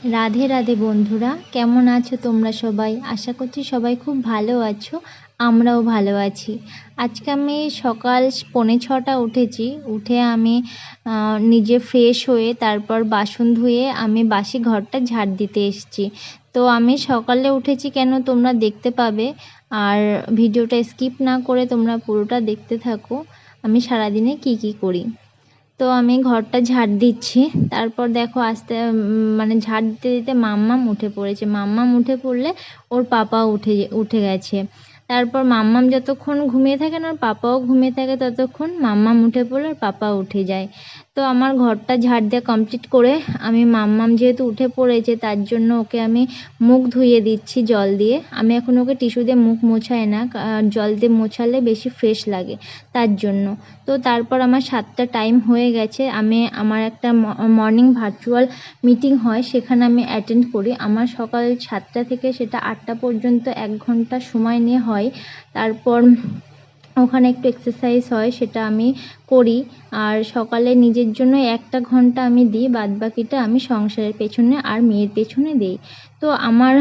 রাধে রাধে বন্ধুরা, কেমন আছো তোমরা সবাই? আশা করছি সবাই খুব ভালো আছো। আমরাও ভালো আছি। আজকে আমি সকাল 6:45 উঠেছি। উঠে আমি নিজে ফ্রেশ হয়ে তারপর বাসন ধুয়ে আমি বাসি ঘরটা ঝাড় দিতে এসেছি। তো আমি সকালে উঠেছি কেন তোমরা দেখতে পাবে, আর ভিডিওটা স্কিপ না করে তোমরা পুরোটা দেখতে থাকো আমি সারাদিনে কি করি। তো আমি ঘরটা ঝাড় দিচ্ছি। তারপর দেখো আস্তে মানে ঝাড় দিতে দিতে মাম্মাম উঠে পড়েছে। মাম্মাম উঠে পড়লে ওর পাপাও উঠে গেছে। তারপর মাম্মাম যতক্ষণ ঘুমিয়ে থাকে না, ওর পাপাও ঘুমিয়ে থাকে ততক্ষণ। মাম্মাম উঠে পড়লে ওর পাপা উঠে যায়। তো আমার ঘরটা ঝাড় দেওয়া কমপ্লিট করে আমি মাম্মাম যেহেতু উঠে পড়েছে তার জন্য ওকে আমি মুখ ধুইয়ে দিচ্ছি জল দিয়ে। আমি এখন ওকে টিস্যু দিয়ে মুখ মোছাই না, জল দিয়ে মোছালে বেশি ফ্রেশ লাগে তার জন্য। তো তারপর আমার 7টা টাইম হয়ে গেছে। আমি আমার একটা মর্নিং ভার্চুয়াল মিটিং হয়, সেখানে আমি অ্যাটেন্ড করি। আমার সকাল 7টা থেকে সেটা 8টা পর্যন্ত 1 ঘন্টা সময় নিয়ে হয়। তারপর ওখানে একটু এক্সারসাইজ হয়, সেটা আমি করি। আর সকালে নিজের জন্য 1টা ঘন্টা আমি দিই, বাদবাকিটা আমি সংসারের পেছনে আর মেয়ের পেছনে দিই। তো আমার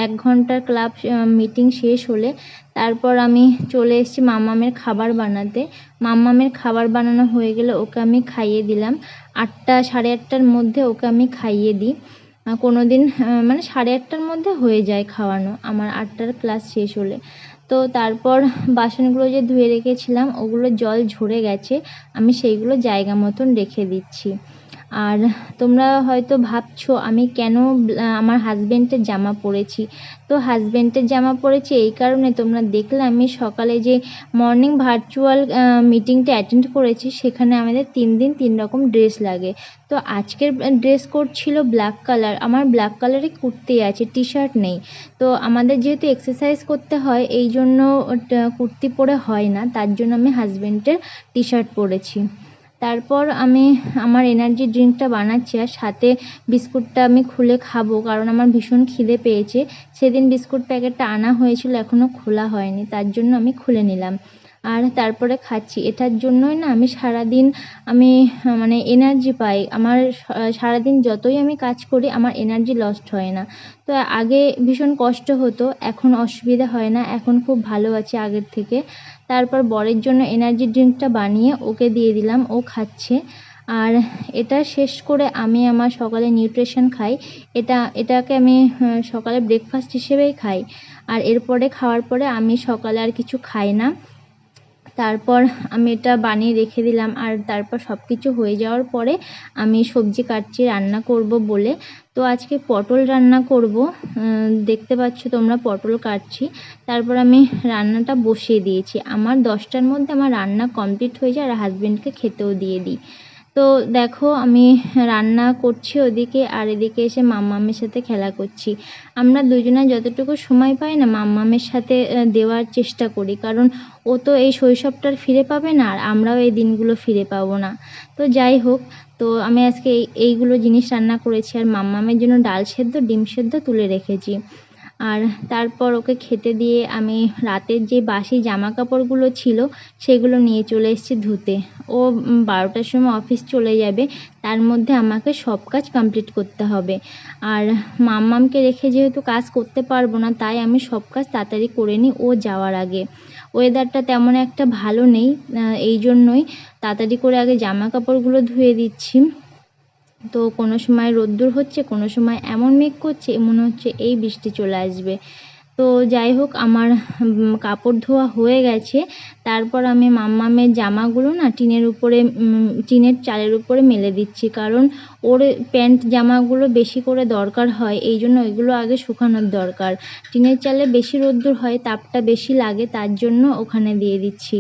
1 ঘন্টার ক্লাব মিটিং শেষ হলে তারপর আমি চলে এসেছি মাম্মামের খাবার বানাতে। মাম্মামের খাবার বানানো হয়ে গেলে ওকে আমি খাইয়ে দিলাম। 8টা সাড়ে 8টার মধ্যে ওকে আমি খাইয়ে দিই। কোনো দিন মানে সাড়ে 8টার মধ্যে হয়ে যায় খাওয়ানো আমার 8টার ক্লাস শেষ হলে। তো তারপর বাসনগুলো যে ধুয়ে রেখেছিলাম ওগুলো জল ঝরে গেছে, আমি সেইগুলো জায়গা মতন রেখে দিচ্ছি। আর তোমরা হয়তো ভাবছো আমি কেন আমার হাজব্যান্ডের জামা পরেছি। তো হাজব্যান্ডের জামা পরেছি এই কারণে, তোমরা দেখলে আমি সকালে যে মর্নিং ভার্চুয়াল মিটিংটা অ্যাটেন্ড করেছি সেখানে আমাদের 3 দিন 3 রকম ড্রেস লাগে। তো আজকের ড্রেস কোড ছিল ব্ল্যাক কালার। আমার ব্ল্যাক কালারের কুর্তি আছে, টি শার্ট নেই। তো আমাদের যেহেতু এক্সারসাইজ করতে হয় এই জন্য কুর্তি পরে হয় না, তার জন্য আমি হাজব্যান্ডের টি শার্ট পরেছি। তারপর আমি আমার এনার্জি ড্রিঙ্কটা বানাচ্ছি, আর সাথে বিস্কুটটা আমি খুলে খাবো কারণ আমার ভীষণ খিদে পেয়েছে। সেদিন বিস্কুট প্যাকেটটা আনা হয়েছিল, এখনও খোলা হয়নি, তার জন্য আমি খুলে নিলাম আর তারপরে খাচ্ছি। এটার জন্যই না আমি সারাদিন আমি মানে এনার্জি পাই। আমার সারাদিন যতই আমি কাজ করি আমার এনার্জি লস্ট হয় না। তো আগে ভীষণ কষ্ট হতো, এখন অসুবিধা হয় না, এখন খুব ভালো আছি আগের থেকে। তারপর বরের জন্য এনার্জি ড্রিঙ্কটা বানিয়ে ওকে দিয়ে দিলাম, ও খাচ্ছে। আর এটা শেষ করে আমি আমার সকালে নিউট্রিশন খাই। এটাকে আমি সকালে ব্রেকফাস্ট হিসেবেই খাই। আর এরপরে খাওয়ার পরে আমি সকালে আর কিছু খাই না। তারপর আমি এটা বানিয়ে রেখে দিলাম। আর তারপর সব কিছু হয়ে যাওয়ার পরে আমি সবজি কাটছি রান্না করব বলে। তো আজকে পটল রান্না করব, দেখতে পাচ্ছ তোমরা পটল কাটছি। তারপর আমি রান্নাটা বসিয়ে দিয়েছি। আমার 10টার মধ্যে আমার রান্না কমপ্লিট হয়ে যায় আর হাজব্যান্ডকে খেতেও দিয়ে দিই। তো দেখো আমি রান্না করছি ওদিকে, আর এদিকে এসে মাম্মামের সাথে খেলা করছি। আমরা দুজনে যতটুকু সময় পাই না মাম্মামের সাথে দেওয়ার চেষ্টা করি, কারণ ও তো এই শৈশবটার ফিরে পাবে না আর আমরাও এই দিনগুলো ফিরে পাবো না। তো যাই হোক, তো আমি আজকে এইগুলো জিনিস রান্না করেছি। আর মাম্মামের জন্য ডাল সেদ্ধ ডিম সেদ্ধ তুলে রেখেছি। আর তারপর ওকে খেতে দিয়ে আমি রাতের যে বাসি জামা কাপড়গুলো ছিল সেগুলো নিয়ে চলে এসেছি ধুতে। ও 12টার সময় অফিস চলে যাবে, তার মধ্যে আমাকে সব কাজ কমপ্লিট করতে হবে। আর মাম্মামকে রেখে যেহেতু কাজ করতে পারবো না, তাই আমি সব কাজ তাড়াতাড়ি করে নিই ও যাওয়ার আগে। ওয়েদারটা তেমন একটা ভালো নেই, এই জন্যই তাড়াতাড়ি করে আগে জামা কাপড়গুলো ধুয়ে দিচ্ছি। তো কোনো সময় রোদ্দুর হচ্ছে, কোনো সময় এমন মেঘ করছে মনে হচ্ছে এই বৃষ্টি চলে আসবে। তো যাই হোক আমার কাপড় ধোয়া হয়ে গেছে। তারপর আমি মাম্মামের জামাগুলো না টিনের চালের উপরে মেলে দিচ্ছি, কারণ ওর প্যান্ট জামাগুলো বেশি করে দরকার হয়, এই জন্য ওইগুলো আগে শুকানোর দরকার। টিনের চালে বেশি রোদ্দুর হয়, তাপটা বেশি লাগে, তার জন্য ওখানে দিয়ে দিচ্ছি।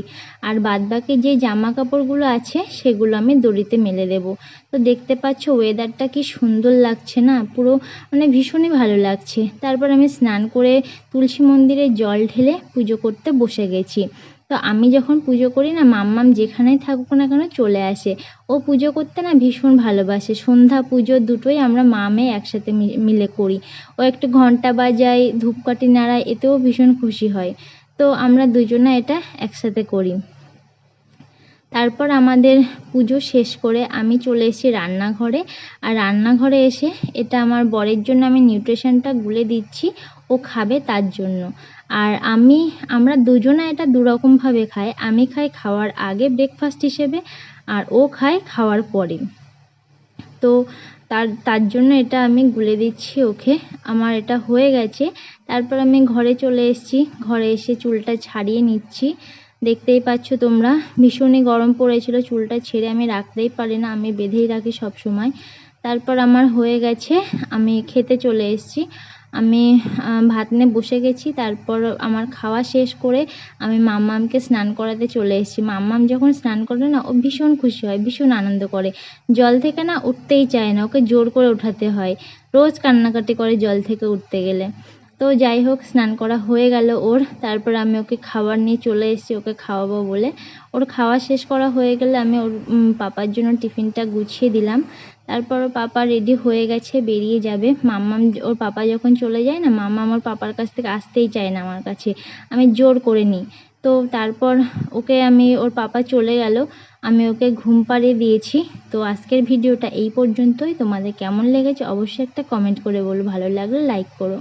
আর বাদবাকি যে জামা কাপড়গুলো আছে সেগুলো আমি দড়িতে মেলে দেবো। তো দেখতে পাচ্ছ ওয়েদারটা কি সুন্দর লাগছে না, পুরো মানে ভীষণই ভালো লাগছে। তারপর আমি স্নান করে তুলসী মন্দিরে জল ঢেলে পুজো করতে বসে গেছি। তো আমি যখন পুজো করি না মাম্মাম যেখানেই থাকুক না কেন চলে আসে। ও পুজো করতে না ভীষণ ভালোবাসে, সন্ধ্যা পুজো দুটোই আমরা মা মেয়ে একসাথে মিলে করি। ও একটু ঘন্টা বাজায়, ধূপকাঠি নাড়ায়, এতেও ভীষণ খুশি হয়। তো আমরা দুজনে এটা একসাথে করি। তারপর আমাদের পুজো শেষ করে আমি চলে এসেছি রান্নাঘরে। আর রান্নাঘরে এসে এটা আমার বরের জন্য আমি নিউট্রিশনটা গুলে দিচ্ছি, ও খাবে তার জন্য। আর আমরা দুজনে এটা দুরকমভাবে খাই। আমি খাই খাওয়ার আগে ব্রেকফাস্ট হিসেবে, আর ও খায় খাওয়ার পরে। তো তার জন্য এটা আমি গুলে দিচ্ছি ওকে। আমার এটা হয়ে গেছে। তারপর আমি ঘরে চলে এসেছি। ঘরে এসে চুলটা ছাড়িয়ে নিচ্ছি। দেখতেই পাচ্ছ তোমরা, ভীষণই গরম পড়েছিল, চুলটা ছেড়ে আমি রাখতেই পারি না, আমি বেঁধেই রাখি সব সময়। তারপর আমার হয়ে গেছে, আমি খেতে চলে এসেছি। আমি ভাত নিয়ে বসে গেছি। তারপর আমার খাওয়া শেষ করে আমি মাম্মামকে স্নান করাতে চলে এসেছি। মাম্মাম যখন স্নান করে না, ও ভীষণ খুশি হয়, ভীষণ আনন্দ করে। জল থেকে না উঠতেই চায় না, ওকে জোর করে ওঠাতে হয়। রোজ কান্নাকাটি করে জল থেকে উঠতে গেলে। তো যাই হোক, স্নান করা হয়ে গেল ওর। তারপর আমি ওকে খাবার নিয়ে চলে এসেছি ওকে খাওয়াবো বলে। ওর খাওয়া শেষ করা হয়ে গেলে আমি ওর পাপার জন্য টিফিনটা গুছিয়ে দিলাম। তারপর ওর পাপা রেডি হয়ে গেছে, বেরিয়ে যাবে। মাম্মাম ওর পাপা যখন চলে যায় না, মাম্মাম ওর পাপার কাছ থেকে আসতেই চায় না আমার কাছে, আমি জোর করে নিই। তো তারপর ওর পাপা চলে গেল, আমি ওকে ঘুম পাড়িয়ে দিয়েছি। তো আজকের ভিডিওটা এই পর্যন্তই। তোমাদের কেমন লেগেছে অবশ্যই একটা কমেন্ট করে বলো, ভালো লাগলে লাইক করো।